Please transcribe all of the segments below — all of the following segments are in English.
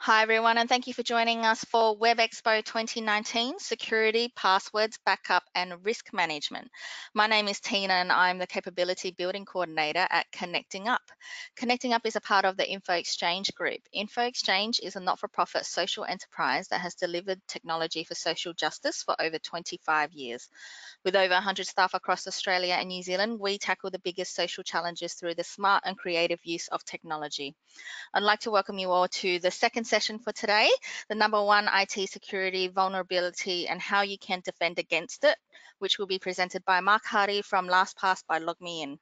Hi everyone, and thank you for joining us for WebExpo 2019, Security, Passwords, Backup and Risk Management. My name is Tina and I'm the Capability Building Coordinator at Connecting Up. Connecting Up is a part of the Info Exchange Group. Info Exchange is a not-for-profit social enterprise that has delivered technology for social justice for over 25 years. With over 100 staff across Australia and New Zealand, we tackle the biggest social challenges through the smart and creative use of technology. I'd like to welcome you all to the second session for today, the number one IT security vulnerability and how you can defend against it, which will be presented by Mark Hardy from LastPass by LogMeIn.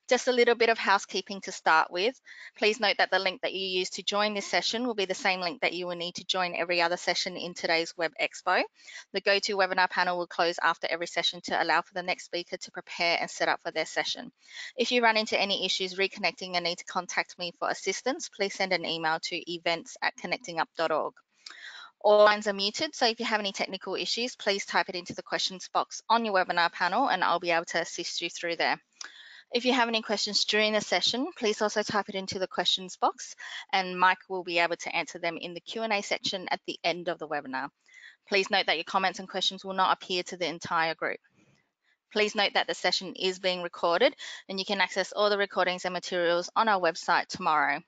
Just a little bit of housekeeping to start with. Please note that the link that you use to join this session will be the same link that you will need to join every other session in today's WebExpo. The GoToWebinar panel will close after every session to allow for the next speaker to prepare and set up for their session. If you run into any issues reconnecting and need to contact me for assistance, please send an email to events@connectingup.org. All lines are muted, so if you have any technical issues, please type it into the questions box on your webinar panel and I'll be able to assist you through there. If you have any questions during the session, please also type it into the questions box and Mike will be able to answer them in the Q&A section at the end of the webinar. Please note that your comments and questions will not appear to the entire group. Please note that the session is being recorded and you can access all the recordings and materials on our website tomorrow.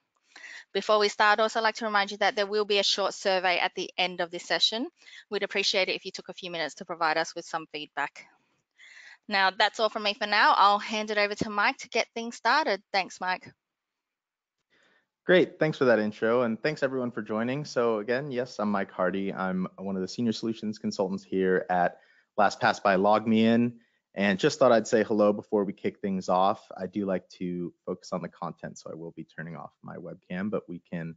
Before we start, I'd also like to remind you that there will be a short survey at the end of this session. We'd appreciate it if you took a few minutes to provide us with some feedback. Now, that's all from me for now. I'll hand it over to Mike to get things started. Thanks, Mike. Great, thanks for that intro, and thanks everyone for joining. So again, yes, I'm Mike Hardy. I'm one of the senior solutions consultants here at LastPass by LogMeIn, and just thought I'd say hello before we kick things off. I do like to focus on the content, so I will be turning off my webcam, but we can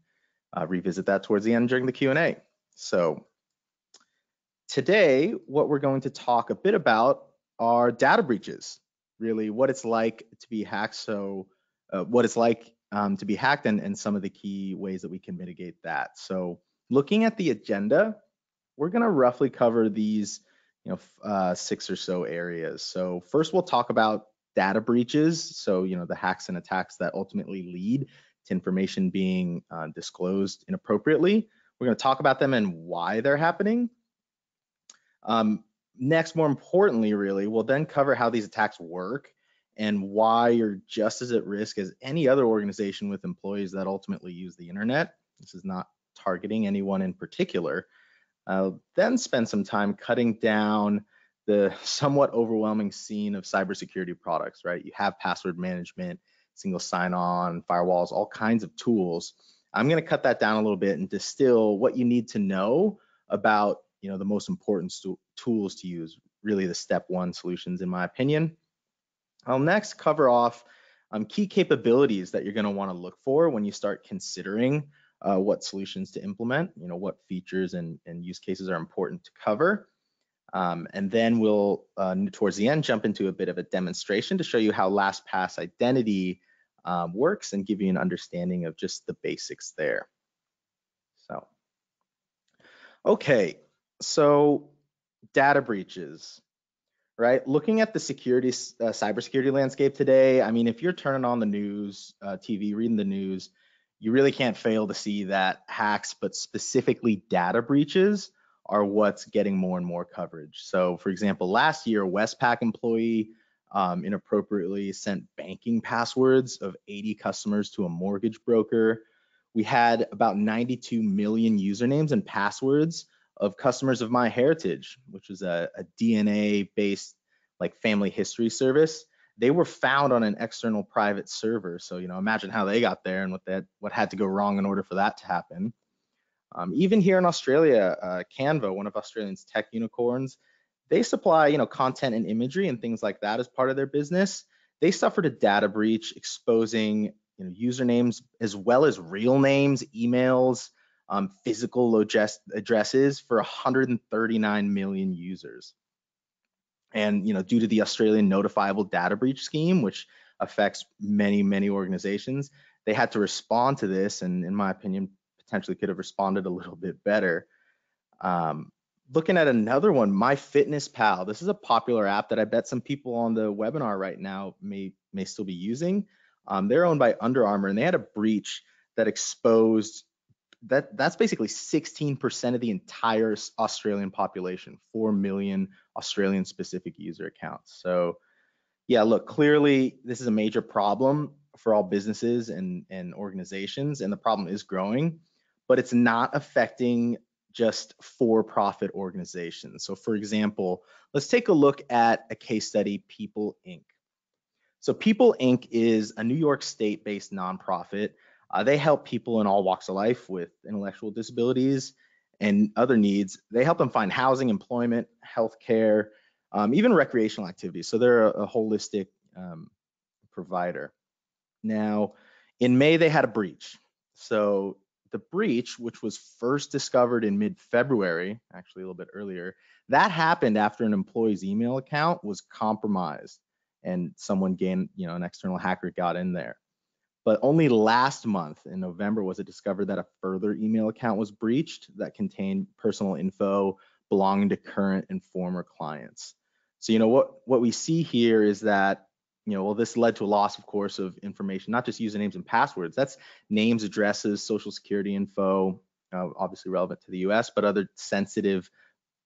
revisit that towards the end during the Q&A. So today, what we're going to talk a bit about are data breaches, really what it's like to be hacked. So what it's like to be hacked and some of the key ways that we can mitigate that. So looking at the agenda, we're going to roughly cover these 6 or so areas. So first we'll talk about data breaches. So the hacks and attacks that ultimately lead to information being disclosed inappropriately. We're going to talk about them and why they're happening. Next, more importantly, really, we'll then cover how these attacks work and why you're just as at risk as any other organization with employees that ultimately use the internet. This is not targeting anyone in particular. Then spend some time cutting down the somewhat overwhelming scene of cybersecurity products, right? You have password management, single sign-on, firewalls, all kinds of tools. I'm going to cut that down a little bit and distill what you need to know about the most important tools to use, really the step one solutions in my opinion. I'll next cover off key capabilities that you're going to want to look for when you start considering what solutions to implement, what features and use cases are important to cover. And then we'll, towards the end, jump into a bit of a demonstration to show you how LastPass identity works and give you an understanding of just the basics there. So, okay. So data breaches, right? Looking at the cybersecurity landscape today, I mean, if you're turning on the news, TV, reading the news, you really can't fail to see that hacks, but specifically data breaches, are what's getting more and more coverage. So for example, last year, a Westpac employee inappropriately sent banking passwords of 80 customers to a mortgage broker. We had about 92 million usernames and passwords of customers of MyHeritage, which is a DNA-based like family history service. They were found on an external private server. So imagine how they got there and what had to go wrong in order for that to happen. Even here in Australia, Canva, one of Australia's tech unicorns, they supply content and imagery and things like that as part of their business. They suffered a data breach exposing usernames as well as real names, emails, physical addresses for 139 million users. And due to the Australian notifiable data breach scheme, which affects many organizations, they had to respond to this, and in my opinion, potentially could have responded a little bit better. Looking at another one, MyFitnessPal. This is a popular app that I bet some people on the webinar right now may still be using. They're owned by Under Armour, and they had a breach that exposed that's basically 16% of the entire Australian population, 4 million Australian specific user accounts. So yeah, look, clearly this is a major problem for all businesses and organizations, and the problem is growing, but it's not affecting just for-profit organizations. So for example, let's take a look at a case study, People Inc. So People Inc. is a New York State-based nonprofit. They help people in all walks of life with intellectual disabilities and other needs. They help them find housing, employment, healthcare, even recreational activities. So they're a holistic provider. Now, in May, they had a breach. So the breach, which was first discovered in mid-February, actually a little bit earlier, that happened after an employee's email account was compromised and someone gained, an external hacker got in there. But only last month in November was it discovered that a further email account was breached that contained personal info belonging to current and former clients. So, what we see here is that, well, this led to a loss, of course, of information, not just usernames and passwords. That's names, addresses, social security info, obviously relevant to the US, but other sensitive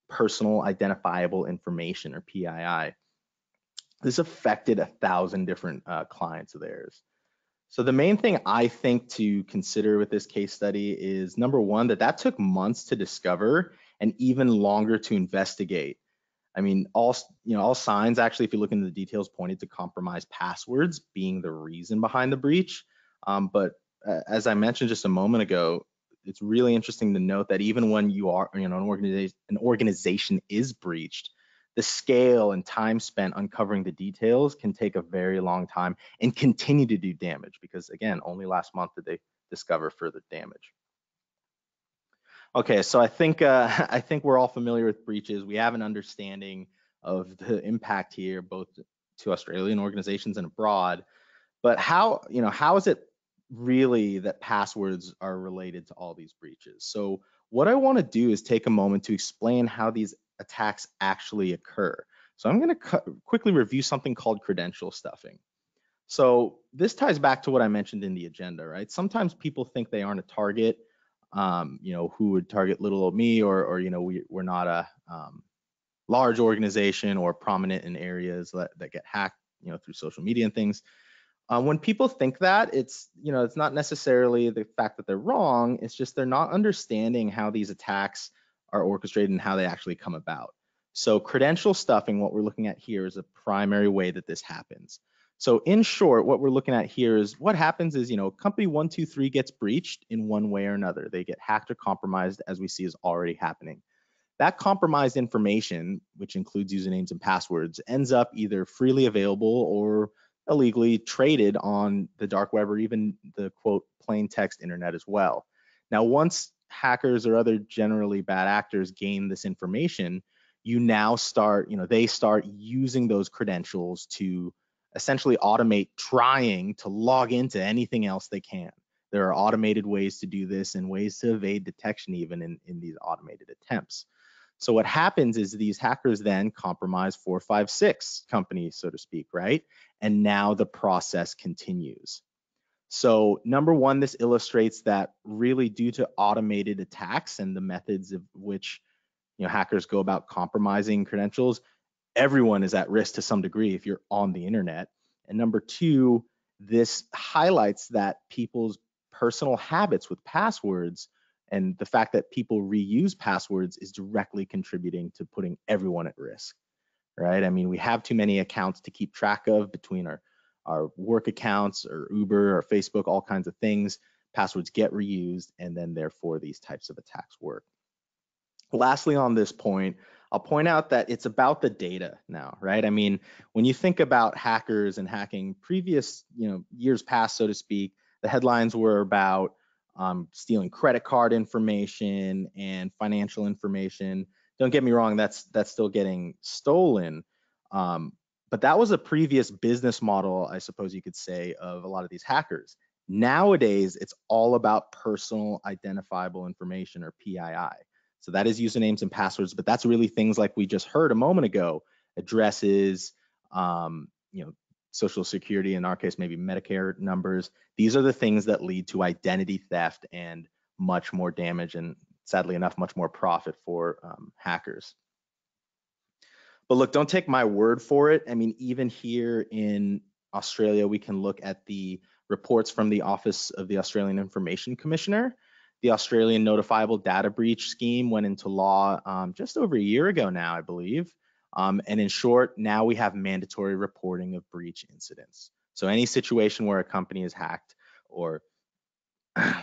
personal identifiable information, or PII. This affected 1,000 different clients of theirs. So the main thing I think to consider with this case study is, number one, that took months to discover and even longer to investigate. I mean, all signs actually, if you look into the details, pointed to compromised passwords being the reason behind the breach. But as I mentioned just a moment ago, it's really interesting to note that even when an organization is breached, the scale and time spent uncovering the details can take a very long time and continue to do damage, because again, only last month did they discover further damage. Okay, so I think we're all familiar with breaches. We have an understanding of the impact here, both to Australian organizations and abroad. But how is it really that passwords are related to all these breaches? So what I want to do is take a moment to explain how these attacks actually occur. So I'm going to quickly review something called credential stuffing. So this ties back to what I mentioned in the agenda, right? Sometimes people think they aren't a target, who would target little old me, or we're not a large organization or prominent in areas that get hacked, through social media and things. When people think that, it's not necessarily the fact that they're wrong. It's just they're not understanding how these attacks are orchestrated and how they actually come about. So credential stuffing, what we're looking at here, is a primary way that this happens. So in short, what we're looking at here is what happens is, company 123 gets breached in one way or another. They get hacked or compromised, as we see is already happening. That compromised information, which includes usernames and passwords, ends up either freely available or illegally traded on the dark web, or even the quote plain text internet as well. Now, once hackers or other generally bad actors gain this information, they start using those credentials to essentially automate trying to log into anything else they can. There are automated ways to do this and ways to evade detection even in these automated attempts. So what happens is these hackers then compromise 4, 5, 6 companies, so to speak, right? And now the process continues. So number one, this illustrates that really, due to automated attacks and the methods of which hackers go about compromising credentials, everyone is at risk to some degree if you're on the internet. And number two, this highlights that people's personal habits with passwords and the fact that people reuse passwords is directly contributing to putting everyone at risk, right? I mean, we have too many accounts to keep track of between our work accounts, or Uber or Facebook, all kinds of things. Passwords get reused, and then therefore these types of attacks work. Lastly, on this point, I'll point out that it's about the data now, right? I mean, when you think about hackers and hacking, previous, years past, so to speak, the headlines were about stealing credit card information and financial information. Don't get me wrong, that's still getting stolen. But that was a previous business model, I suppose you could say, of a lot of these hackers. Nowadays, it's all about personal identifiable information, or PII. So that is usernames and passwords, but that's really things like we just heard a moment ago: addresses, social security, in our case, maybe Medicare numbers. These are the things that lead to identity theft and much more damage and, sadly enough, much more profit for hackers. But look, don't take my word for it. I mean, even here in Australia, we can look at the reports from the Office of the Australian Information Commissioner. The Australian Notifiable Data Breach Scheme went into law just over a year ago now, I believe. And in short, now we have mandatory reporting of breach incidents. So any situation where a company is hacked or,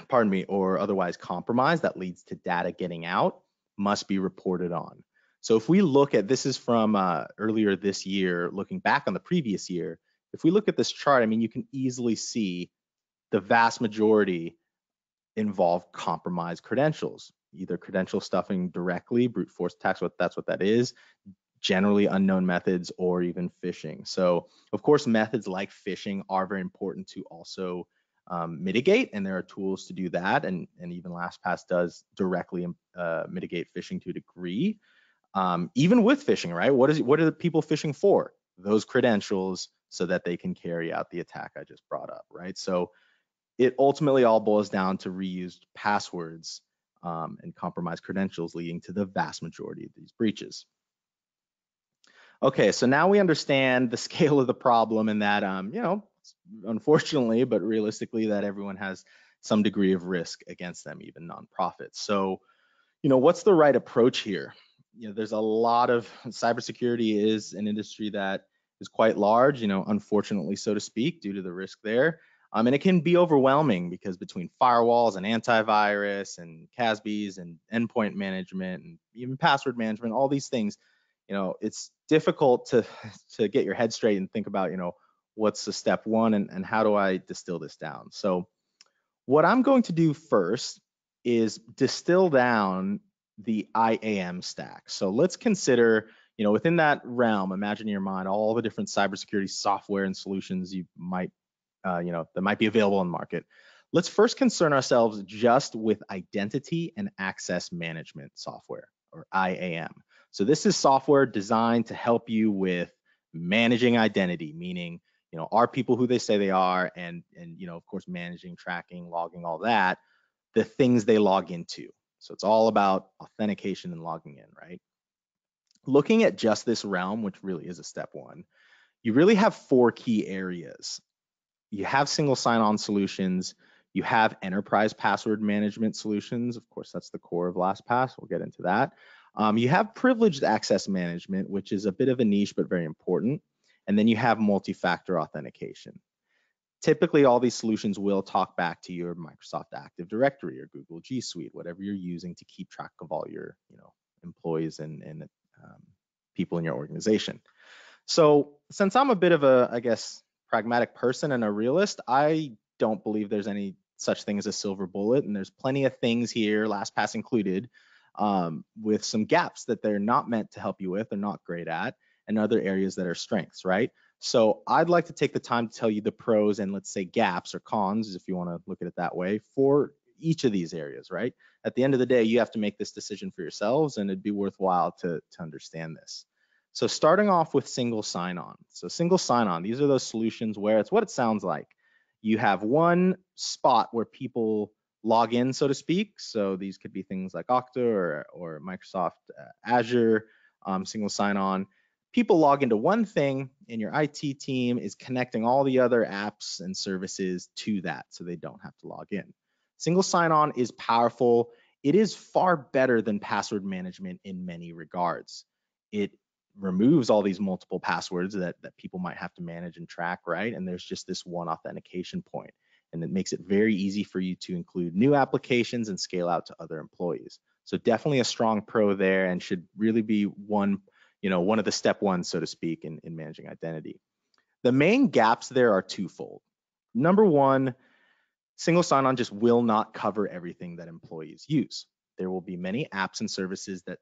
pardon me, or otherwise compromised that leads to data getting out must be reported on. So if we look at, this is from earlier this year, looking back on the previous year, if we look at this chart, I mean, you can easily see the vast majority involve compromised credentials, either credential stuffing directly, brute force attacks, that's what that is, generally unknown methods, or even phishing. So of course, methods like phishing are very important to also mitigate, and there are tools to do that, and even LastPass does directly mitigate phishing to a degree. Even with phishing, right? What are the people phishing for? Those credentials so that they can carry out the attack I just brought up, right? So it ultimately all boils down to reused passwords and compromised credentials, leading to the vast majority of these breaches. Okay, so now we understand the scale of the problem, and that, unfortunately, but realistically, that everyone has some degree of risk against them, even nonprofits. So, what's the right approach here? There's a lot of, cybersecurity is an industry that is quite large, unfortunately, so to speak, due to the risk there. And it can be overwhelming because between firewalls and antivirus and CASBs and endpoint management and even password management, all these things, it's difficult to get your head straight and think about, what's the step one and how do I distill this down? So what I'm going to do first is distill down the IAM stack. So let's consider, within that realm, imagine in your mind all the different cybersecurity software and solutions you might, that might be available in the market. Let's first concern ourselves just with identity and access management software, or IAM. So this is software designed to help you with managing identity, meaning, are people who they say they are, and of course, managing, tracking, logging, all that, the things they log into. So it's all about authentication and logging in, right? Looking at just this realm, which really is a step one, you really have four key areas. You have single sign-on solutions, you have enterprise password management solutions. Of course, that's the core of LastPass. We'll get into that. You have privileged access management, which is a bit of a niche, but very important. And then you have multi-factor authentication. Typically, all these solutions will talk back to your Microsoft Active Directory or Google G Suite, whatever you're using to keep track of all your, employees and people in your organization. So since I'm a bit of a, I guess, pragmatic person and a realist, I don't believe there's any such thing as a silver bullet, and there's plenty of things here, LastPass included, with some gaps that they're not meant to help you with, they're not great at, and other areas that are strengths, right? So I'd like to take the time to tell you the pros and, let's say, gaps or cons, if you want to look at it that way, for each of these areas, right? At the end of the day, you have to make this decision for yourselves, and it'd be worthwhile to understand this. So starting off with single sign-on. So single sign-on, these are those solutions where it's what it sounds like. You have one spot where people log in, so to speak. So these could be things like Okta or Microsoft Azure, single sign-on. People log into one thing, and your IT team is connecting all the other apps and services to that, so they don't have to log in. Single sign-on is powerful. It is far better than password management in many regards. It removes all these multiple passwords that people might have to manage and track, right? And there's just this one authentication point, and it makes it very easy for you to include new applications and scale out to other employees. So definitely a strong pro there, and should really be one of the step ones, so to speak, in managing identity. The main gaps there are twofold. Number one, single sign-on just will not cover everything that employees use. There will be many apps and services that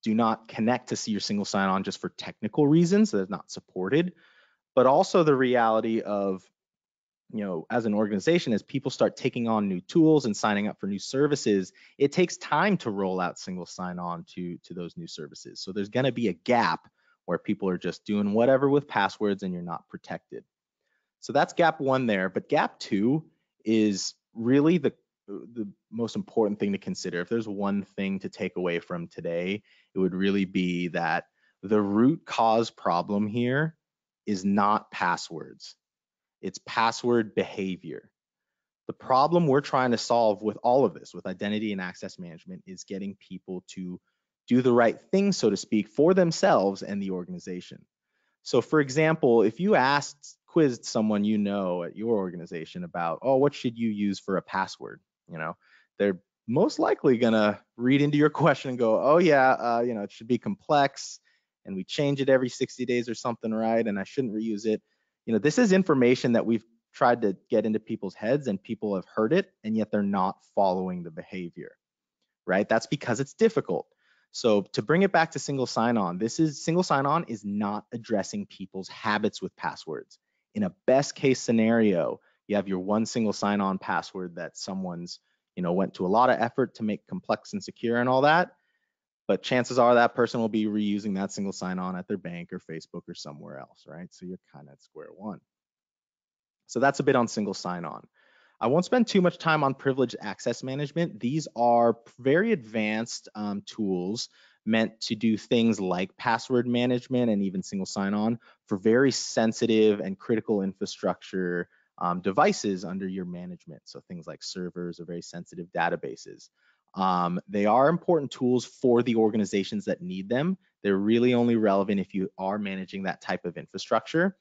do not connect to see your single sign-on just for technical reasons, that is not supported, but also the reality of, as an organization, as people start taking on new tools and signing up for new services, it takes time to roll out single sign-on to those new services. So there's going to be a gap where people are just doing whatever with passwords and you're not protected. So that's gap one there. But gap two is really the the most important thing to consider, if there's one thing to take away from today, it would really be that the root cause problem here is not passwords. It's password behavior. The problem we're trying to solve with all of this, with identity and access management, is getting people to do the right thing, so to speak, for themselves and the organization. So for example, if you quizzed someone you know at your organization about, oh, what should you use for a password? They're most likely gonna read into your question and go, oh yeah, it should be complex and we change it every 60 days or something, right? And I shouldn't reuse it. This is information that we've tried to get into people's heads and people have heard it, and yet they're not following the behavior, right? That's because it's difficult. So to bring it back to single sign-on, single sign-on is not addressing people's habits with passwords. In a best case scenario, you have your one single sign-on password that someone's, went to a lot of effort to make complex and secure and all that, but chances are that person will be reusing that single sign-on at their bank or Facebook or somewhere else, right? So you're kind of at square one. So that's a bit on single sign-on. I won't spend too much time on privileged access management. These are very advanced tools meant to do things like password management and even single sign-on for very sensitive and critical infrastructure devices under your management. So things like servers or very sensitive databases. They are important tools for the organizations that need them. They're really only relevant if you are managing that type of infrastructure.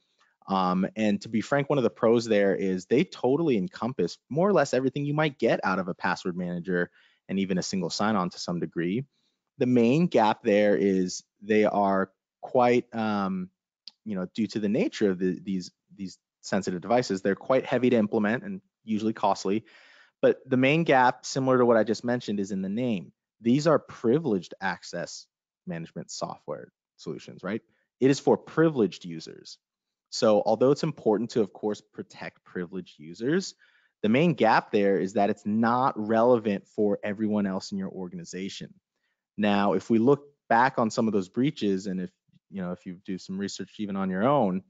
And to be frank, one of the pros there is they totally encompass more or less everything you might get out of a password manager and even a single sign-on to some degree. The main gap there is they are quite, due to the nature of these sensitive devices, they're quite heavy to implement and usually costly. But the main gap, similar to what I just mentioned, is in the name. These are privileged access management software solutions, right? It is for privileged users. So although it's important to, of course, protect privileged users, the main gap there is that it's not relevant for everyone else in your organization. Now, if we look back on some of those breaches, and if you do some research even on your own,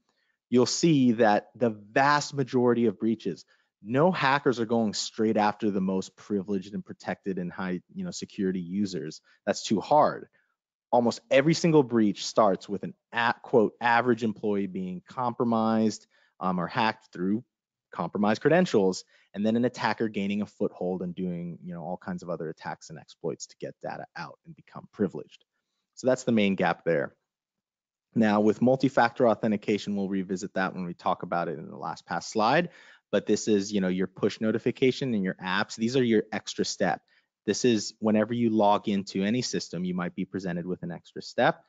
you'll see that the vast majority of breaches, no hackers are going straight after the most privileged and protected and high, security users. That's too hard. Almost every single breach starts with an quote average employee being compromised or hacked through compromised credentials, and then an attacker gaining a foothold and doing all kinds of other attacks and exploits to get data out and become privileged. So that's the main gap there. Now with multi-factor authentication, we'll revisit that when we talk about it in the LastPass slide, but this is your push notification in your apps. These are your extra step. This is whenever you log into any system, you might be presented with an extra step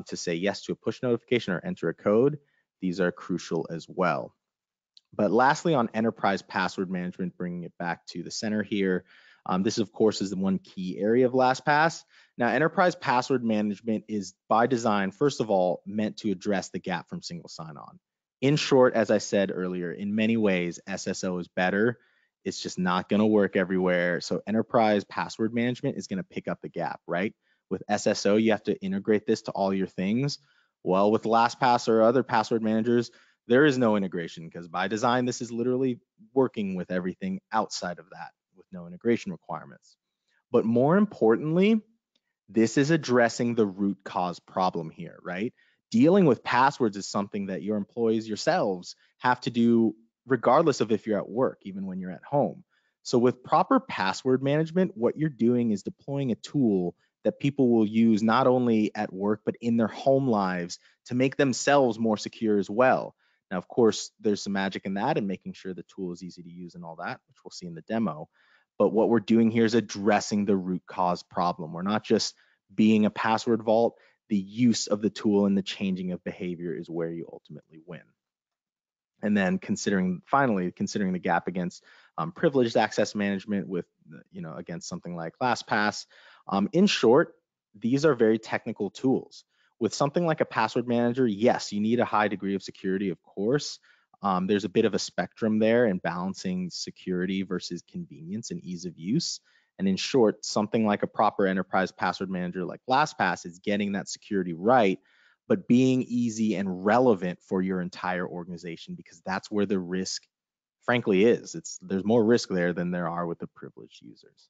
to say yes to a push notification or enter a code. These are crucial as well. But lastly, on enterprise password management, bringing it back to the center here, this, of course, is the one key area of LastPass. Now, enterprise password management is by design, first of all, meant to address the gap from single sign-on. In short, as I said earlier, in many ways, SSO is better. It's just not going to work everywhere. So enterprise password management is going to pick up the gap, right? With SSO, you have to integrate this to all your things. Well, with LastPass or other password managers, there is no integration because by design, this is literally working with everything outside of that with no integration requirements. But more importantly, this is addressing the root cause problem here, right? Dealing with passwords is something that your employees yourselves have to do regardless of if you're at work, even when you're at home. So with proper password management, what you're doing is deploying a tool that people will use not only at work, but in their home lives to make themselves more secure as well. Now, of course, there's some magic in that and making sure the tool is easy to use and all that, which we'll see in the demo. But what we're doing here is addressing the root cause problem. We're not just being a password vault. The use of the tool and the changing of behavior is where you ultimately win. And then finally considering the gap against privileged access management with, against something like LastPass. In short, these are very technical tools. With something like a password manager, yes, you need a high degree of security, of course. There's a bit of a spectrum there in balancing security versus convenience and ease of use. And in short, something like a proper enterprise password manager like LastPass is getting that security right, but being easy and relevant for your entire organization, because that's where the risk frankly is. There's more risk there than there are with the privileged users.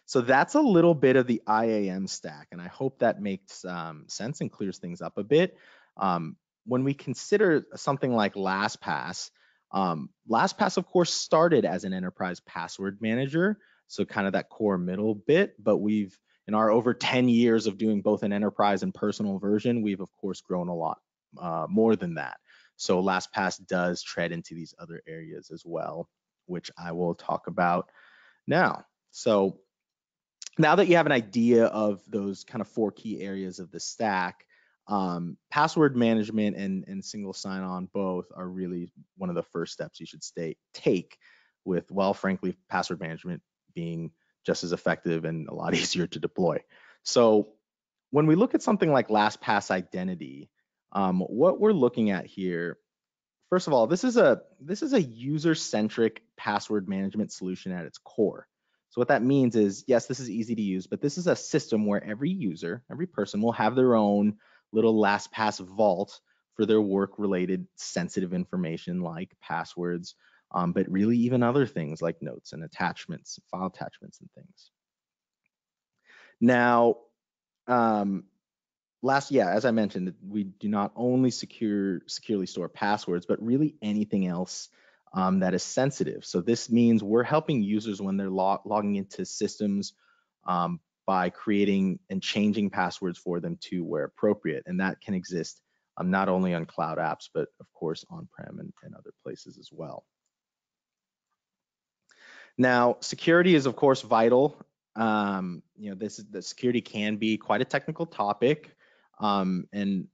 So that's a little bit of the IAM stack, and I hope that makes sense and clears things up a bit. When we consider something like LastPass, LastPass, of course, started as an enterprise password manager, so kind of that core middle bit, but we've, in our over 10 years of doing both an enterprise and personal version, we've, of course, grown a lot more than that. So LastPass does tread into these other areas as well, which I will talk about now. So now that you have an idea of those kind of 4 key areas of the stack, password management and single sign-on both are really one of the first steps you should take with, well, frankly, password management being just as effective and a lot easier to deploy. So when we look at something like LastPass Identity, what we're looking at here, first of all, this is a user-centric password management solution at its core. So what that means is, yes, this is easy to use, but this is a system where every user, every person will have their own little LastPass vault for their work-related sensitive information like passwords, but really even other things like notes and attachments, file attachments and things. Now, as I mentioned, we do not only securely store passwords, but really anything else that is sensitive. So this means we're helping users when they're logging into systems by creating and changing passwords for them to where appropriate. And that can exist not only on cloud apps, but of course on-prem and other places as well. Now, security is of course vital. The security can be quite a technical topic. And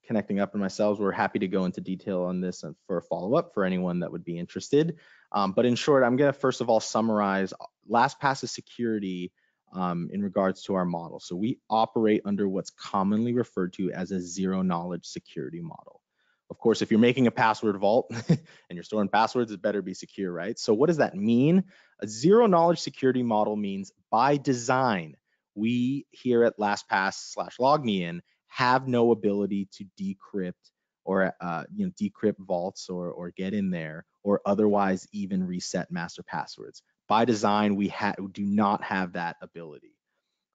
Connecting Up and myself, we're happy to go into detail on this for a follow-up for anyone that would be interested. But in short, I'm going to first of all summarize LastPass's security in regards to our model. So we operate under what's commonly referred to as a zero-knowledge security model. Of course, if you're making a password vault and you're storing passwords, it better be secure, right? So what does that mean? A zero-knowledge security model means by design, we here at LastPass/LogMeIn have no ability to decrypt or decrypt vaults or get in there or otherwise even reset master passwords. By design, we do not have that ability.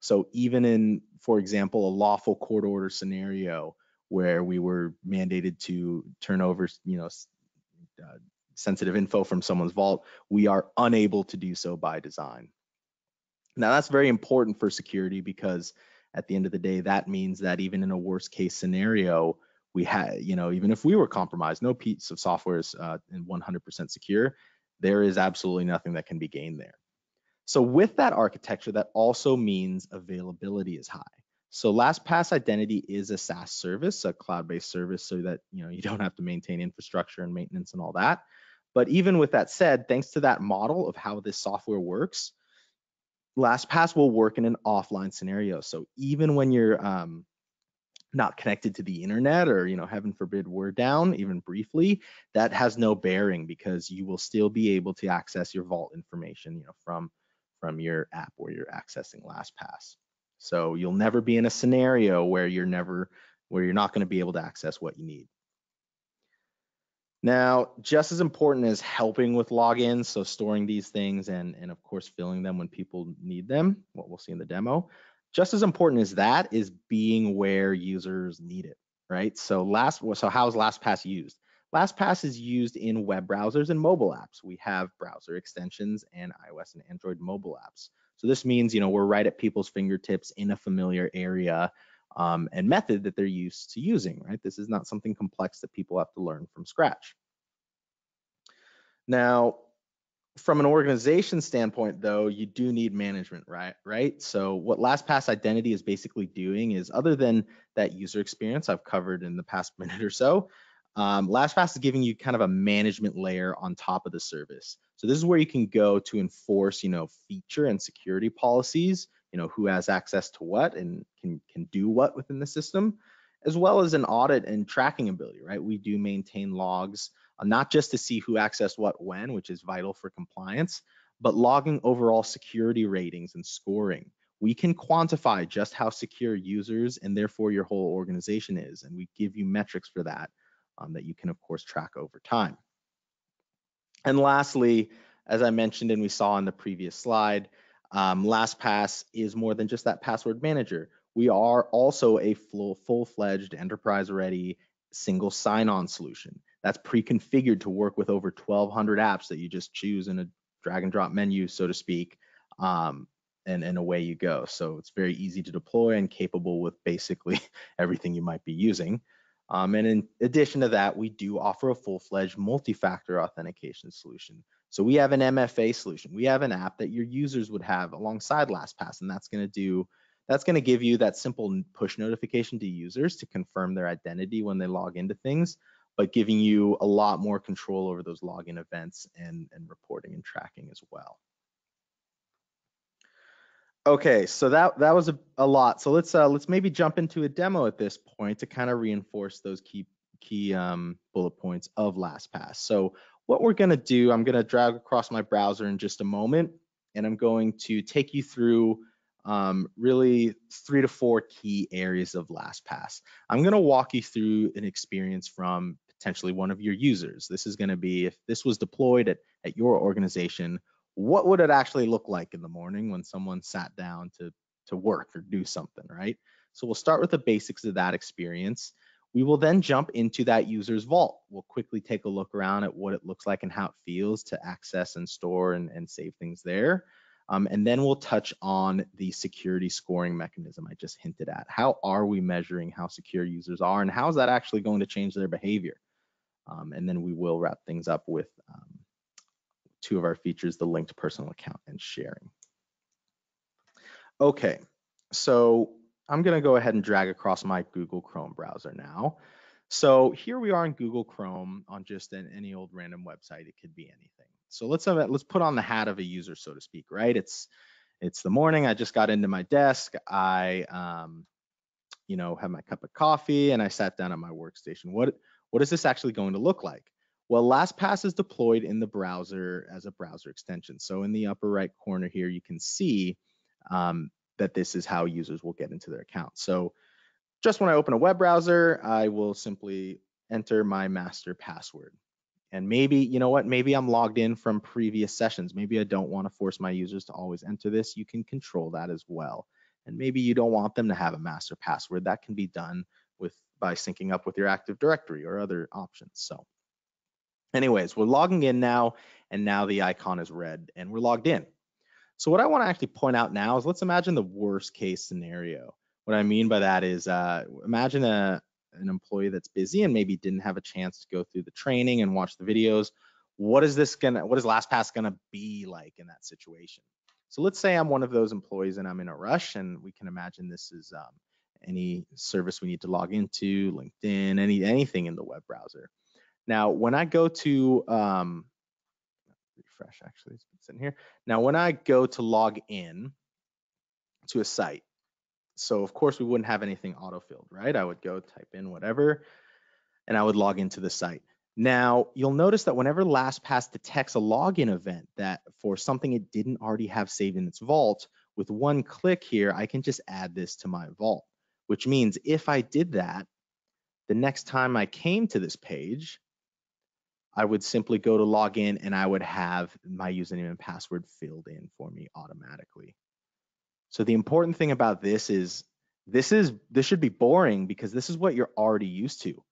So even in, for example, a lawful court order scenario where we were mandated to turn over sensitive info from someone's vault, we are unable to do so by design. Now that's very important for security because at the end of the day, that means that even in a worst case scenario, we had, even if we were compromised, no piece of software is 100% secure. There is absolutely nothing that can be gained there. So with that architecture, that also means availability is high. So LastPass Identity is a SaaS service, a cloud-based service, so that you don't have to maintain infrastructure and maintenance and all that. But even with that said, thanks to that model of how this software works, LastPass will work in an offline scenario. So even when you're not connected to the internet or, heaven forbid, we're down even briefly, that has no bearing because you will still be able to access your vault information, from your app where you're accessing LastPass. So you'll never be in a scenario where you're not going to be able to access what you need. Now, just as important as helping with logins, so storing these things and of course filling them when people need them, what we'll see in the demo, just as important as that is being where users need it, right? So how is LastPass used? LastPass is used in web browsers and mobile apps. We have browser extensions and iOS and Android mobile apps. So this means, we're right at people's fingertips in a familiar area and method that they're used to using, right? This is not something complex that people have to learn from scratch. Now, from an organization standpoint, though, you do need management, right? So what LastPass Identity is basically doing is, other than that user experience I've covered in the past minute or so, LastPass is giving you kind of a management layer on top of the service. So this is where you can go to enforce, feature and security policies, who has access to what and can do what within the system, as well as an audit and tracking ability, right? We do maintain logs, not just to see who accessed what when, which is vital for compliance, but logging overall security ratings and scoring. We can quantify just how secure users and therefore your whole organization is, and we give you metrics for that that you can, of course, track over time. And lastly, as I mentioned and we saw in the previous slide, LastPass is more than just that password manager. We are also a full-fledged enterprise-ready single sign-on solution that's pre-configured to work with over 1,200 apps that you just choose in a drag and drop menu, so to speak, and away you go. So it's very easy to deploy and capable with basically everything you might be using. And in addition to that, we do offer a full-fledged multi-factor authentication solution. So we have an MFA solution. We have an app that your users would have alongside LastPass, and that's going to give you that simple push notification to users to confirm their identity when they log into things, but giving you a lot more control over those login events and reporting and tracking as well. Okay, so that was a lot. So let's maybe jump into a demo at this point to kind of reinforce those key bullet points of LastPass. So what we're going to do, I'm going to drag across my browser in just a moment, and I'm going to take you through really 3 to 4 key areas of LastPass. I'm going to walk you through an experience from potentially one of your users. This is going to be if this was deployed at your organization, what would it actually look like in the morning when someone sat down to work or do something, right? So we'll start with the basics of that experience. We will then jump into that user's vault. We'll quickly take a look around at what it looks like and how it feels to access and store and save things there. And then we'll touch on the security scoring mechanism I just hinted at. How are we measuring how secure users are, and how is that actually going to change their behavior? And then we will wrap things up with 2 of our features, the linked personal account and sharing. Okay, so I'm going to go ahead and drag across my Google Chrome browser now. So here we are in Google Chrome on just any old random website. It could be anything. So let's put on the hat of a user, so to speak, right? It's the morning. I just got into my desk. I have my cup of coffee and I sat down at my workstation. What is this actually going to look like? Well, LastPass is deployed in the browser as a browser extension. So in the upper right corner here, you can see that this is how users will get into their account. So just when I open a web browser, I will simply enter my master password. And maybe, you know what, maybe I'm logged in from previous sessions. Maybe I don't want to force my users to always enter this. You can control that as well. And maybe you don't want them to have a master password. That can be done by syncing up with your Active Directory or other options. So anyways, we're logging in now, and now the icon is red and we're logged in. So what I want to actually point out now is let's imagine the worst case scenario. What I mean by that is imagine an employee that's busy and maybe didn't have a chance to go through the training and watch the videos. What is LastPass gonna be like in that situation? So let's say I'm one of those employees and I'm in a rush, and we can imagine this is any service we need to log into, LinkedIn, anything in the web browser. Now, when I go to refresh, actually, it's in here. Now, when I go to log in to a site, so of course we wouldn't have anything autofilled, right? I would go type in whatever, and I would log into the site. Now, you'll notice that whenever LastPass detects a login event that for something it didn't already have saved in its vault, with one click here, I can just add this to my vault, which means if I did that, the next time I came to this page, I would simply go to log in and I would have my username and password filled in for me automatically. So the important thing about this is this should be boring because this is what you're already used to.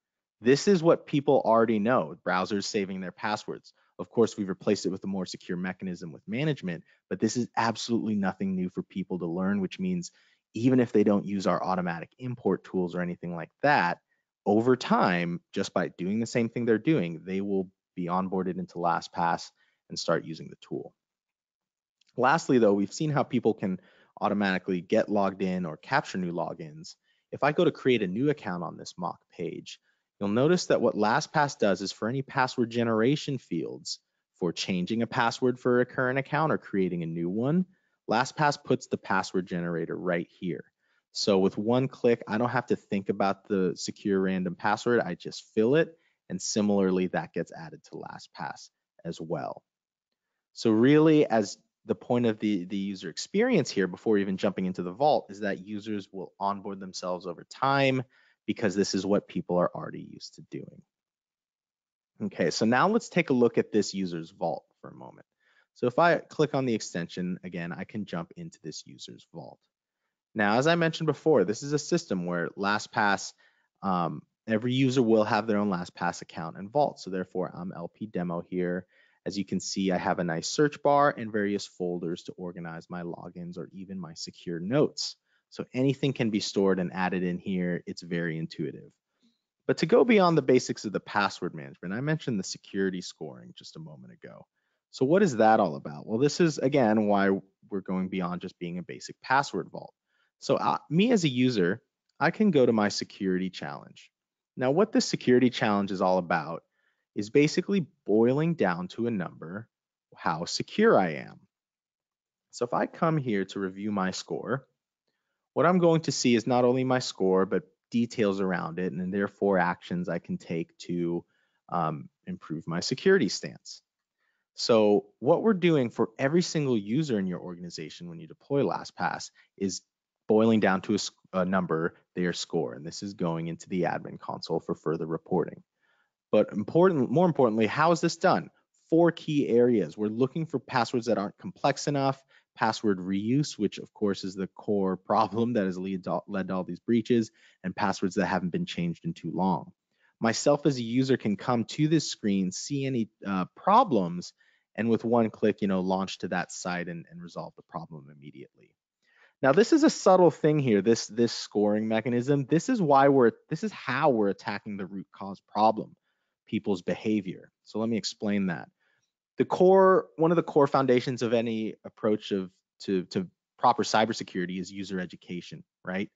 This is what people already know, browsers saving their passwords. Of course, we've replaced it with a more secure mechanism with management, but this is absolutely nothing new for people to learn, which means even if they don't use our automatic import tools or anything like that, over time, just by doing the same thing they're doing, they will be onboarded into LastPass and start using the tool. Lastly, though, we've seen how people can automatically get logged in or capture new logins. If I go to create a new account on this mock page, you'll notice that what LastPass does is for any password generation fields, for changing a password for a current account or creating a new one, LastPass puts the password generator right here. So with one click, I don't have to think about the secure random password. I just fill it, and similarly, that gets added to LastPass as well. So really, as the point of the user experience here before even jumping into the vault is that users will onboard themselves over time because this is what people are already used to doing. Okay, so now let's take a look at this user's vault for a moment. So if I click on the extension, again, I can jump into this user's vault. Now, as I mentioned before, this is a system where LastPass, every user will have their own LastPass account and vault. So therefore, I'm LP Demo here. As you can see, I have a nice search bar and various folders to organize my logins or even my secure notes. So anything can be stored and added in here. It's very intuitive. But to go beyond the basics of the password management, I mentioned the security scoring just a moment ago. So what is that all about? Well, this is, again, why we're going beyond just being a basic password vault. So me as a user, I can go to my security challenge. Now, what this security challenge is all about is basically boiling down to a number how secure I am. So if I come here to review my score, what I'm going to see is not only my score, but details around it, and therefore actions I can take to improve my security stance. So what we're doing for every single user in your organization when you deploy LastPass is boiling down to a number, their score, and this is going into the admin console for further reporting. But more importantly, how is this done? 4 key areas. We're looking for passwords that aren't complex enough, password reuse, which of course is the core problem that has led to all these breaches, and passwords that haven't been changed in too long. Myself as a user can come to this screen, see any problems, and with one click, launch to that site and resolve the problem immediately. Now, this is a subtle thing here, this scoring mechanism. This is how we're attacking the root cause problem, people's behavior. So let me explain that. One of the core foundations of any approach to proper cybersecurity is user education, right?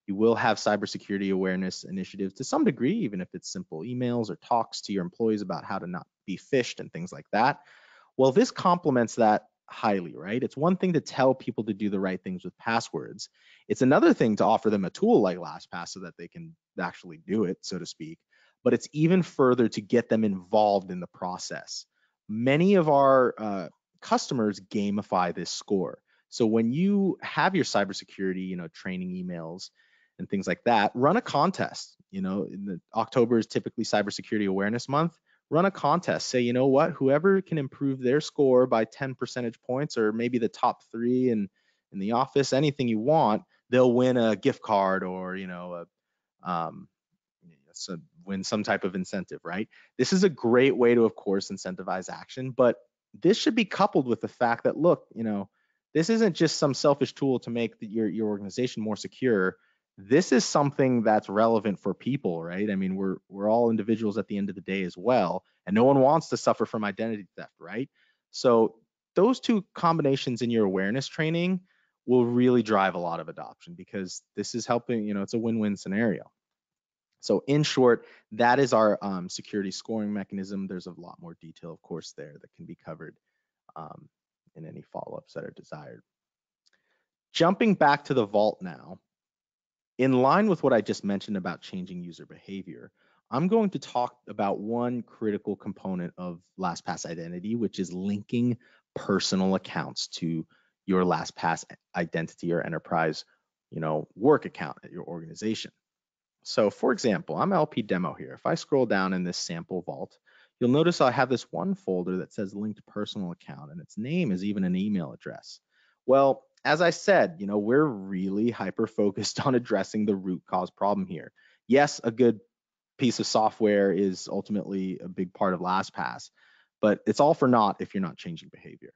You will have cybersecurity awareness initiatives to some degree, even if it's simple emails or talks to your employees about how to not be phished and things like that. Well, this complements that highly, right? It's one thing to tell people to do the right things with passwords. It's another thing to offer them a tool like LastPass so that they can actually do it, so to speak. But it's even further to get them involved in the process. Many of our customers gamify this score. So when you have your cybersecurity, training emails and things like that, run a contest. October is typically Cybersecurity Awareness Month. Run a contest. Say, you know what, whoever can improve their score by 10 percentage points, or maybe the top 3 in the office, anything you want, they'll win a gift card or um, so win some type of incentive, right? This is a great way to, of course, incentivize action, but this should be coupled with the fact that, look, this isn't just some selfish tool to make your organization more secure. This is something that's relevant for people, right? I mean, we're all individuals at the end of the day as well, and no one wants to suffer from identity theft, right? So those two combinations in your awareness training will really drive a lot of adoption, because this is helping, it's a win-win scenario. So in short, that is our security scoring mechanism. There's a lot more detail, of course, there that can be covered um, in any follow-ups that are desired. Jumping back to the vault now, in line with what I just mentioned about changing user behavior, I'm going to talk about one critical component of LastPass identity, which is linking personal accounts to your LastPass identity or enterprise, work account at your organization. So for example, I'm LP Demo here. If I scroll down in this sample vault, you'll notice I have this one folder that says linked personal account, and its name is even an email address. Well, as I said, we're really hyper focused on addressing the root cause problem here. Yes, a good piece of software is ultimately a big part of LastPass, but it's all for naught if you're not changing behavior.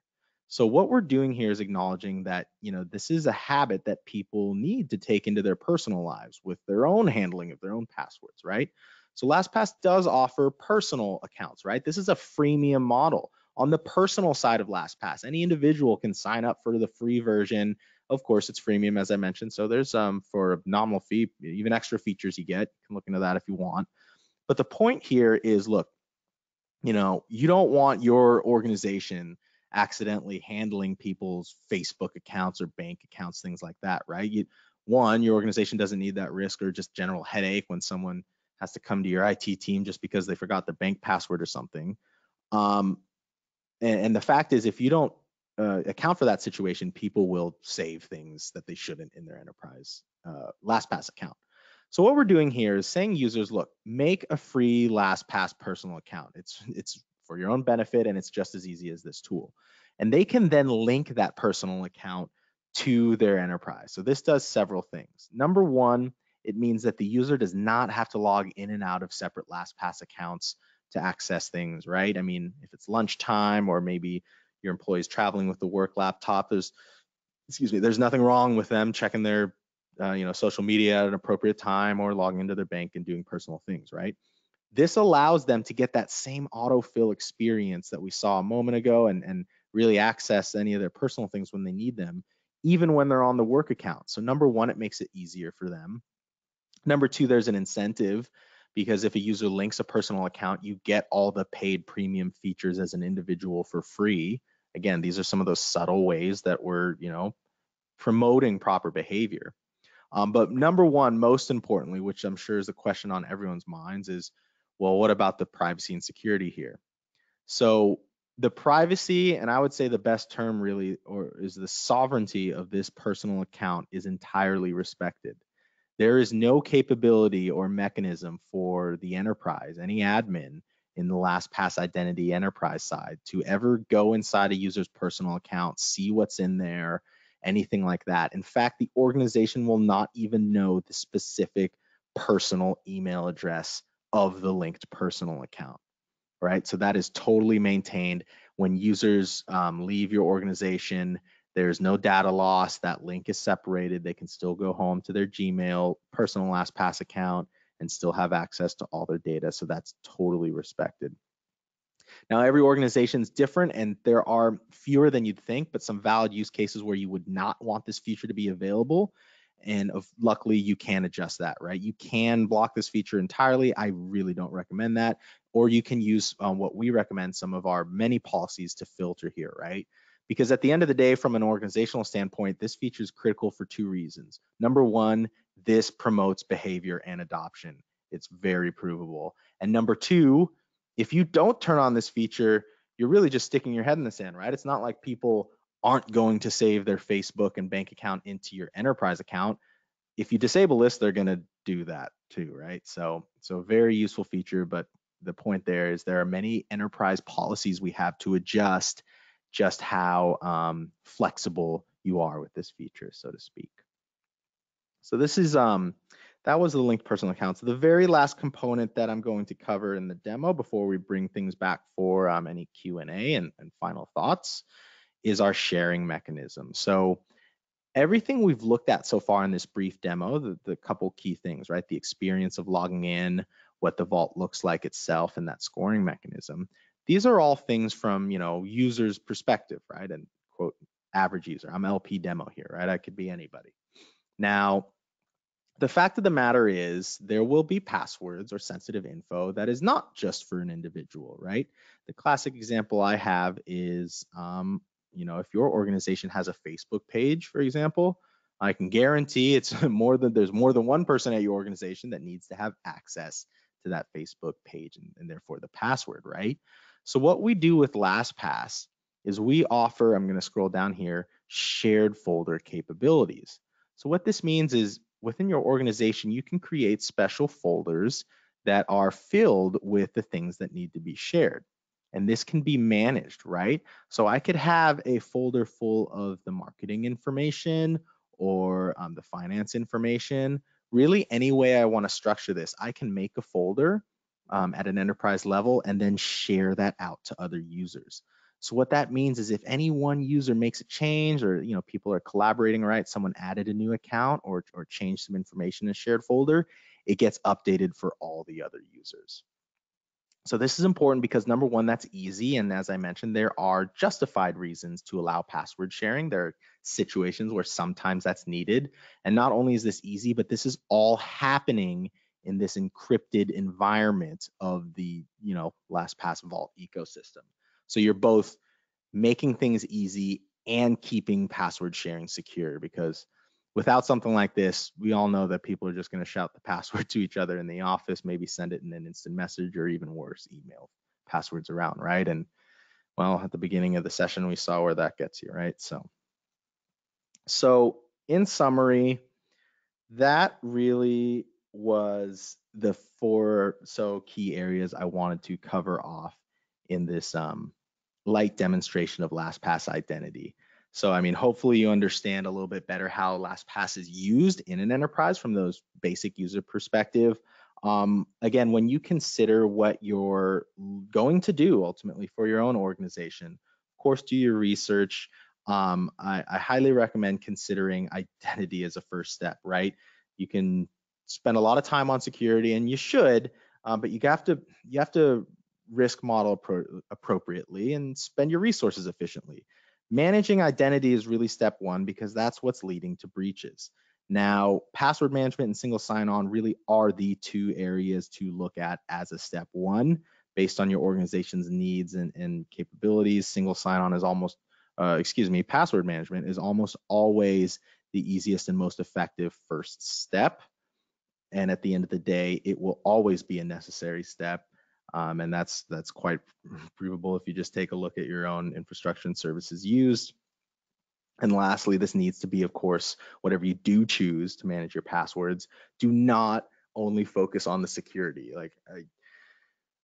So what we're doing here is acknowledging that, this is a habit that people need to take into their personal lives with their own handling of their own passwords, right? So LastPass does offer personal accounts, right? This is a freemium model. On the personal side of LastPass, any individual can sign up for the free version. Of course, it's freemium, as I mentioned. So there's for a nominal fee, even extra features you get. You can look into that if you want. But the point here is, look, you don't want your organization accidentally handling people's Facebook accounts or bank accounts, things like that, right? Your organization doesn't need that risk or just general headache when someone has to come to your IT team just because they forgot their bank password or something. And the fact is, if you don't account for that situation, people will save things that they shouldn't in their enterprise LastPass account. So what we're doing here is saying users, look, make a free LastPass personal account. It's for your own benefit, and it's just as easy as this tool. And they can then link that personal account to their enterprise. So this does several things. Number one, it means that the user does not have to log in and out of separate LastPass accounts to access things, right? I mean, if it's lunchtime or maybe your employee's traveling with the work laptop, there's nothing wrong with them checking their social media at an appropriate time or logging into their bank and doing personal things, right? This allows them to get that same autofill experience that we saw a moment ago and really access any of their personal things when they need them, even when they're on the work account. So number one, it makes it easier for them. Number two, there's an incentive because if a user links a personal account, you get all the paid premium features as an individual for free. Again, these are some of those subtle ways that we're, promoting proper behavior. But number one, most importantly, which I'm sure is a question on everyone's minds, is, well, what about the privacy and security here? So the privacy, and I would say the best term really, or is the sovereignty of this personal account is entirely respected. There is no capability or mechanism for the enterprise, any admin in the LastPass identity enterprise side, to ever go inside a user's personal account, see what's in there, anything like that. In fact, the organization will not even know the specific personal email address of the linked personal account, right? So that is totally maintained. When users leave your organization, there's no data loss. That link is separated. They can still go home to their Gmail personal LastPass account and still have access to all their data. So that's totally respected. Now, every organization is different, and there are fewer than you'd think, but some valid use cases where you would not want this feature to be available. And luckily, you can adjust that, right? You can block this feature entirely. I really don't recommend that. Or you can use what we recommend, some of our many policies to filter here, right? Because at the end of the day, from an organizational standpoint, this feature is critical for two reasons. Number one, this promotes behavior and adoption. It's very provable. And number two, if you don't turn on this feature, you're really just sticking your head in the sand, right? It's not like people aren't going to save their Facebook and bank account into your enterprise account. If you disable this, they're going to do that too, right? So very useful feature, but the point there is there are many enterprise policies we have to adjust just how flexible you are with this feature, so to speak. So this is that was the linked personal accounts. The very last component that I'm going to cover in the demo before we bring things back for any Q&A and final thoughts is our sharing mechanism. So everything we've looked at so far in this brief demo, the couple key things, right? The experience of logging in, what the vault looks like itself, and that scoring mechanism. These are all things from, user's perspective, right? And quote, average user. I'm LP demo here, right? I could be anybody. Now, the fact of the matter is there will be passwords or sensitive info that is not just for an individual, right? The classic example I have is, if your organization has a Facebook page, for example, I can guarantee it's there's more than one person at your organization that needs to have access to that Facebook page and therefore the password, right? So what we do with LastPass is we offer, I'm going to scroll down here, shared folder capabilities. So what this means is within your organization, you can create special folders that are filled with the things that need to be shared. And this can be managed, right? So I could have a folder full of the marketing information or the finance information. Really, any way I want to structure this, I can make a folder at an enterprise level and then share that out to other users. So what that means is if any one user makes a change or people are collaborating, right? Someone added a new account or changed some information in a shared folder, it gets updated for all the other users. So this is important because number one, that's easy. And as I mentioned, there are justified reasons to allow password sharing. There are situations where sometimes that's needed. And not only is this easy, but this is all happening in this encrypted environment of the LastPass Vault ecosystem. So you're both making things easy and keeping password sharing secure, because without something like this, we all know that people are just going to shout the password to each other in the office, maybe send it in an instant message or even worse, email passwords around, right? And well, at the beginning of the session, we saw where that gets you, right? So in summary, that really was the four key areas I wanted to cover off in this light demonstration of LastPass identity. So, I mean, hopefully you understand a little bit better how LastPass is used in an enterprise from those basic user perspective. Again, when you consider what you're going to do ultimately for your own organization, of course, do your research. I highly recommend considering identity as a first step, right? You can spend a lot of time on security, and you should, but you have to risk model appropriately and spend your resources efficiently. Managing identity is really step one because that's what's leading to breaches. Now, password management and single sign-on really are the two areas to look at as a step one based on your organization's needs and capabilities. Single sign-on is almost, password management is almost always the easiest and most effective first step. And at the end of the day, it will always be a necessary step. And that's quite provable if you just take a look at your own infrastructure and services used. And lastly, this needs to be, of course, whatever you do choose to manage your passwords, do not only focus on the security. Like,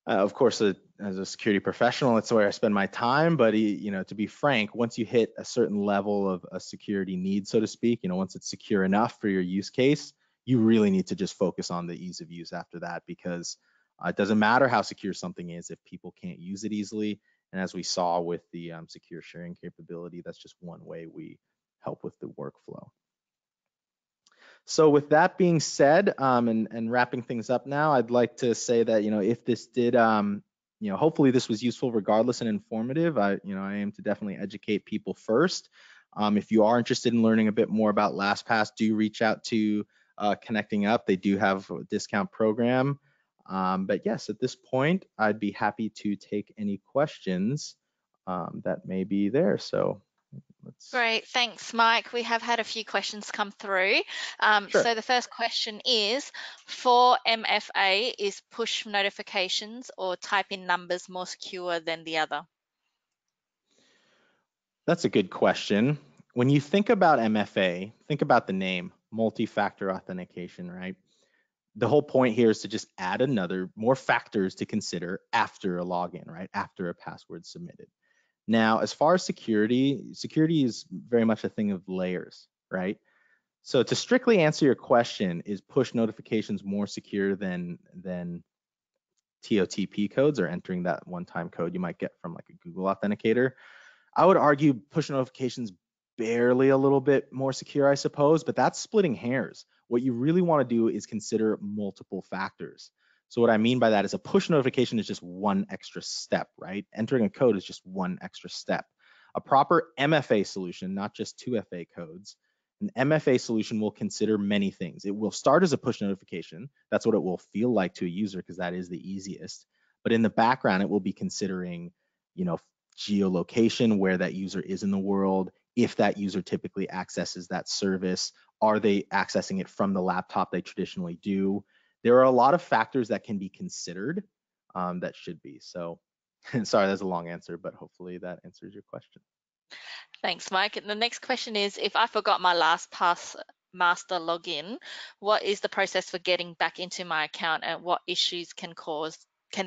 of course, as a security professional, that's where I spend my time. But to be frank, once you hit a certain level of a security need, so to speak, once it's secure enough for your use case, you really need to just focus on the ease of use after that, because it doesn't matter how secure something is if people can't use it easily. And as we saw with the secure sharing capability, that's just one way we help with the workflow. So with that being said, and wrapping things up now, I'd like to say that, if this did, hopefully this was useful regardless and informative. I aim to definitely educate people first. If you are interested in learning a bit more about LastPass, do reach out to Connecting Up. They do have a discount program. But yes, at this point, I'd be happy to take any questions that may be there. So Great, thanks, Mike. We have had a few questions come through. Sure. So the first question is, for MFA, is push notifications or type in numbers more secure than the other? That's a good question. When you think about MFA, think about the name, multi-factor authentication, right? The whole point here is to just add more factors to consider after a login, right? After a password submitted. Now, as far as security is very much a thing of layers, right? So to strictly answer your question, is push notifications more secure than TOTP codes, or entering that one-time code you might get from like a Google authenticator? I would argue push notifications barely a little bit more secure, I suppose, but that's splitting hairs. What you really want to do is consider multiple factors. So what I mean by that is a push notification is just one extra step, right? Entering a code is just one extra step. A proper MFA solution, not just 2FA codes, an MFA solution will consider many things. It will start as a push notification. That's what it will feel like to a user because that is the easiest. But in the background, it will be considering, geolocation, where that user is in the world, if that user typically accesses that service, are they accessing it from the laptop they traditionally do? There are a lot of factors that can be considered that should be. So sorry, that's a long answer, but hopefully that answers your question. Thanks, Mike. And the next question is, if I forgot my LastPass master login, what is the process for getting back into my account, and what issues can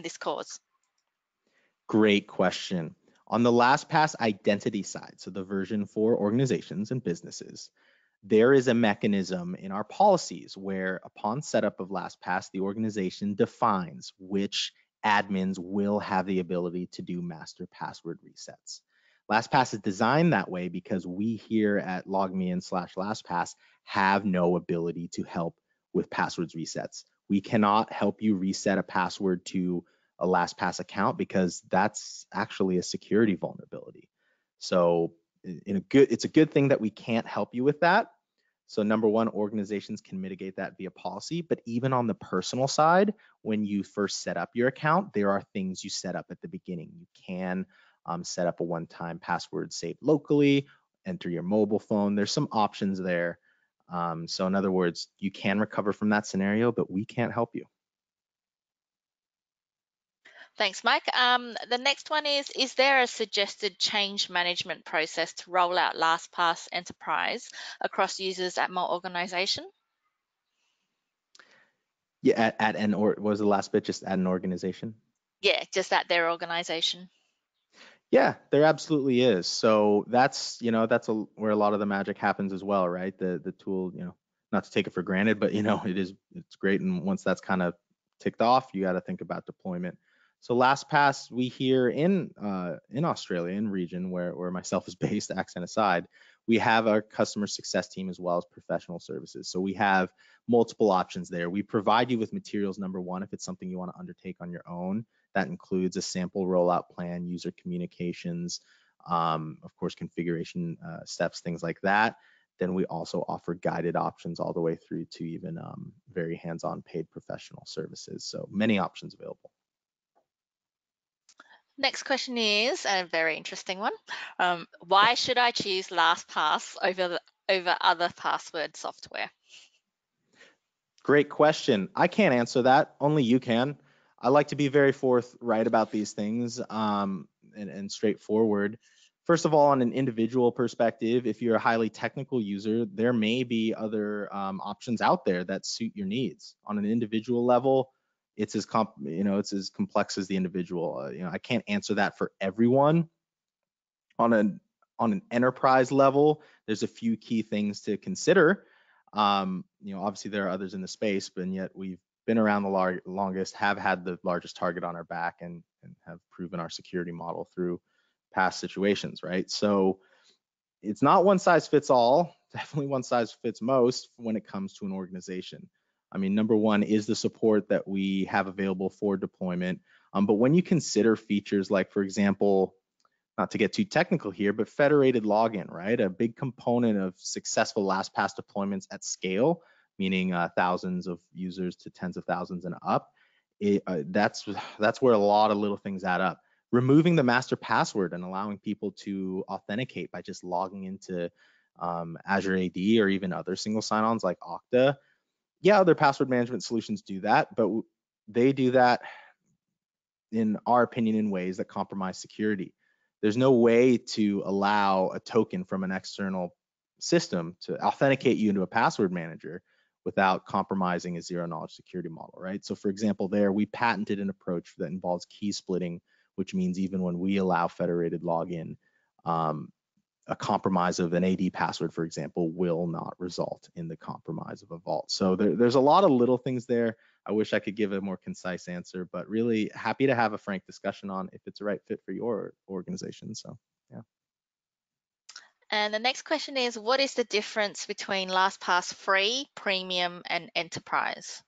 this cause? Great question. On the LastPass identity side, so the version for organizations and businesses, there is a mechanism in our policies where upon setup of LastPass, the organization defines which admins will have the ability to do master password resets. LastPass is designed that way because we here at LogMeIn/LastPass have no ability to help with passwords resets. We cannot help you reset a password to a LastPass account because that's actually a security vulnerability. So it's a good thing that we can't help you with that. So number one, organizations can mitigate that via policy, but even on the personal side, when you first set up your account, there are things you set up at the beginning. You can set up a one-time password saved locally, enter your mobile phone. There's some options there. So in other words, you can recover from that scenario, but we can't help you. Thanks, Mike. The next one is there a suggested change management process to roll out LastPass Enterprise across users at my organization? Yeah, at an or what was the last bit? Just at an organization. Yeah, just at their organization. Yeah, there absolutely is. So that's, where a lot of the magic happens as well, right? The tool, not to take it for granted, but it's great. And once that's kind of ticked off, you got to think about deployment. So LastPass, we here in Australia, in region where myself is based, accent aside, we have our customer success team as well as professional services. So we have multiple options there. We provide you with materials, number one, if it's something you want to undertake on your own. That includes a sample rollout plan, user communications, of course, configuration steps, things like that. Then we also offer guided options all the way through to even very hands-on paid professional services. So many options available. Next question is a very interesting one. Why should I choose LastPass over other password software? Great question. I can't answer that. Only you can. I like to be very forthright about these things, and straightforward. First of all, on an individual perspective, if you're a highly technical user, there may be other options out there that suit your needs. On an individual level, it's as complex as the individual. I can't answer that for everyone. On an enterprise level, there's a few key things to consider. Obviously there are others in the space, but yet we've been around the longest, have had the largest target on our back, and have proven our security model through past situations, right? So it's not one size fits all. Definitely one size fits most when it comes to an organization. I mean, number one is the support that we have available for deployment. But when you consider features like, for example, not to get too technical here, but federated login, right? A big component of successful LastPass deployments at scale, meaning thousands of users to tens of thousands and up. That's where a lot of little things add up. Removing the master password and allowing people to authenticate by just logging into Azure AD or even other single sign-ons like Okta. Yeah, other password management solutions do that, but they do that, in our opinion, in ways that compromise security. There's no way to allow a token from an external system to authenticate you into a password manager without compromising a zero knowledge security model, right? So for example, there we patented an approach that involves key splitting, which means even when we allow federated login, a compromise of an AD password, for example, will not result in the compromise of a vault. So there's a lot of little things there. I wish I could give a more concise answer, but really happy to have a frank discussion on if it's the right fit for your organization. So, yeah. And the next question is, what is the difference between LastPass Free, Premium, and Enterprise?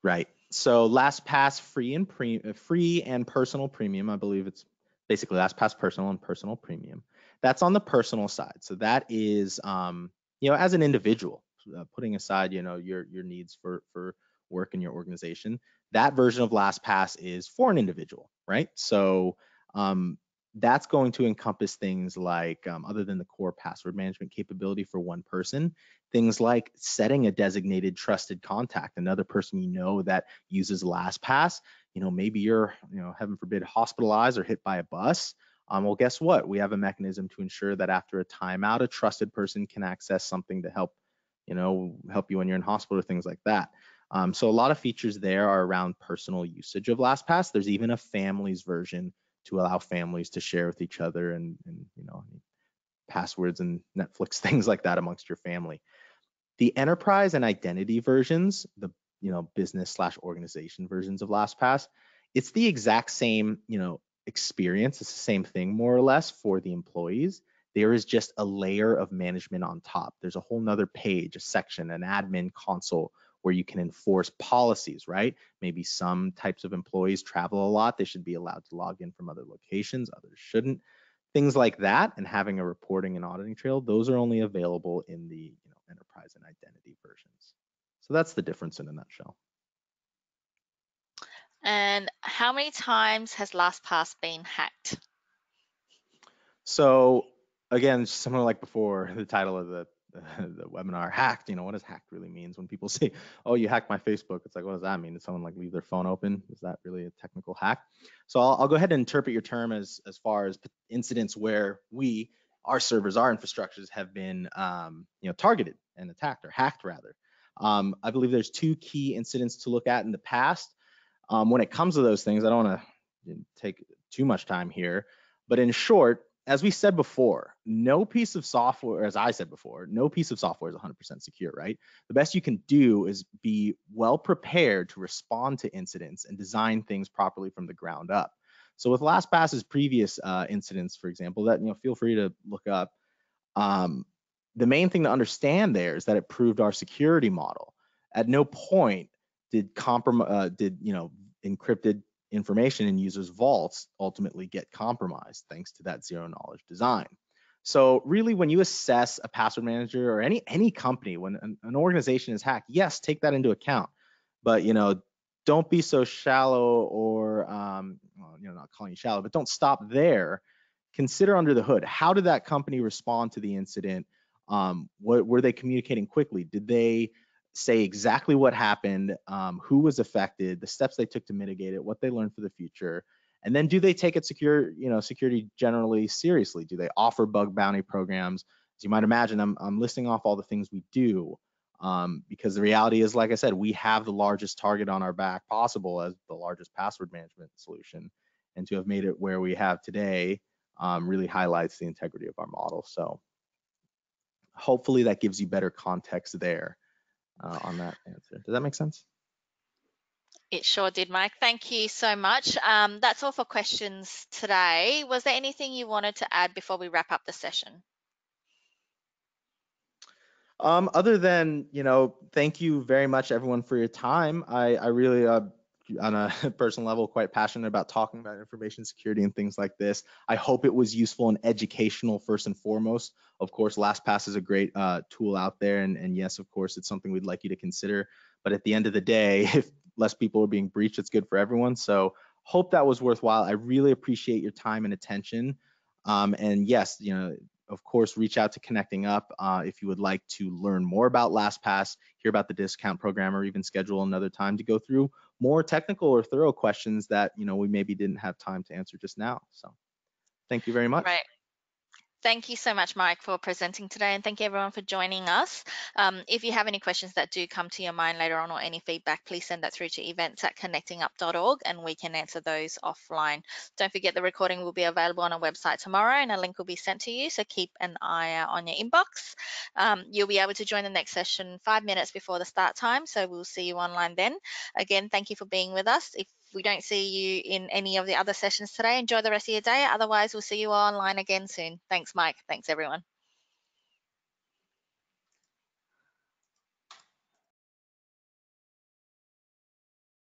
Right. So LastPass free and personal premium. I believe it's basically LastPass personal and personal premium. That's on the personal side. So that is, as an individual, putting aside, your needs for work in your organization. That version of LastPass is for an individual, right? So that's going to encompass things like, other than the core password management capability for one person, things like setting a designated trusted contact, another person that uses LastPass. Maybe you're, heaven forbid, hospitalized or hit by a bus. Well, guess what? We have a mechanism to ensure that after a timeout, a trusted person can access something to help you when you're in hospital or things like that. So a lot of features there are around personal usage of LastPass. There's even a families version to allow families to share with each other and passwords and Netflix, things like that amongst your family. The enterprise and identity versions, the business/organization versions of LastPass, it's the exact same experience. It's the same thing more or less for the employees. There is just a layer of management on top. There's a whole nother page, a section, an admin console where you can enforce policies, right? Maybe some types of employees travel a lot. They should be allowed to log in from other locations. Others shouldn't. Things like that, and having a reporting and auditing trail, those are only available in the enterprise and identity versions. So that's the difference in a nutshell. And how many times has LastPass been hacked? So again, similar like before, the title of the webinar, hacked. What does hacked really means? When people say, "Oh, you hacked my Facebook," it's like, what does that mean? Did someone like leave their phone open? Is that really a technical hack? So I'll go ahead and interpret your term as far as incidents where our servers, our infrastructures have been targeted and attacked, or hacked rather. I believe there's two key incidents to look at in the past. When it comes to those things, I don't want to take too much time here, but in short, as we said before, no piece of software, as I said before, no piece of software is 100% secure, right? The best you can do is be well prepared to respond to incidents and design things properly from the ground up. So with LastPass's previous incidents, for example, that feel free to look up. Um, the main thing to understand there is that it proved our security model. At no point did encrypted information in users' vaults ultimately get compromised thanks to that zero knowledge design. So really, when you assess a password manager or any company, when an organization is hacked, yes, take that into account. But don't be so shallow, or not calling you shallow, but don't stop there. Consider under the hood. How did that company respond to the incident? What were they communicating quickly? Did they say exactly what happened, who was affected, the steps they took to mitigate it, what they learned for the future? And then do they take it security generally seriously? Do they offer bug bounty programs? As you might imagine, I'm listing off all the things we do, because the reality is, like I said, we have the largest target on our back possible as the largest password management solution. And to have made it where we have today really highlights the integrity of our model. So hopefully that gives you better context there on that answer. Does that make sense? It sure did, Mike. Thank you so much. That's all for questions today. Was there anything you wanted to add before we wrap up the session? Other than, thank you very much, everyone, for your time. I really, on a personal level, quite passionate about talking about information security and things like this. I hope it was useful and educational first and foremost. Of course, LastPass is a great tool out there. And yes, of course, it's something we'd like you to consider. But at the end of the day, if less people are being breached, it's good for everyone. So hope that was worthwhile. I really appreciate your time and attention. And yes, of course, reach out to Connecting Up if you would like to learn more about LastPass, hear about the discount program, or even schedule another time to go through more technical or thorough questions that we maybe didn't have time to answer just now. So thank you very much. Great. Thank you so much, Mike, for presenting today, and thank you everyone for joining us. If you have any questions that do come to your mind later on, or any feedback, please send that through to events@connectingup.org and we can answer those offline. Don't forget, the recording will be available on our website tomorrow and a link will be sent to you, so keep an eye out on your inbox. You'll be able to join the next session 5 minutes before the start time, so we'll see you online then. Again, thank you for being with us. If we don't see you in any of the other sessions today, enjoy the rest of your day. Otherwise, we'll see you online again soon. Thanks, Mike. Thanks, everyone.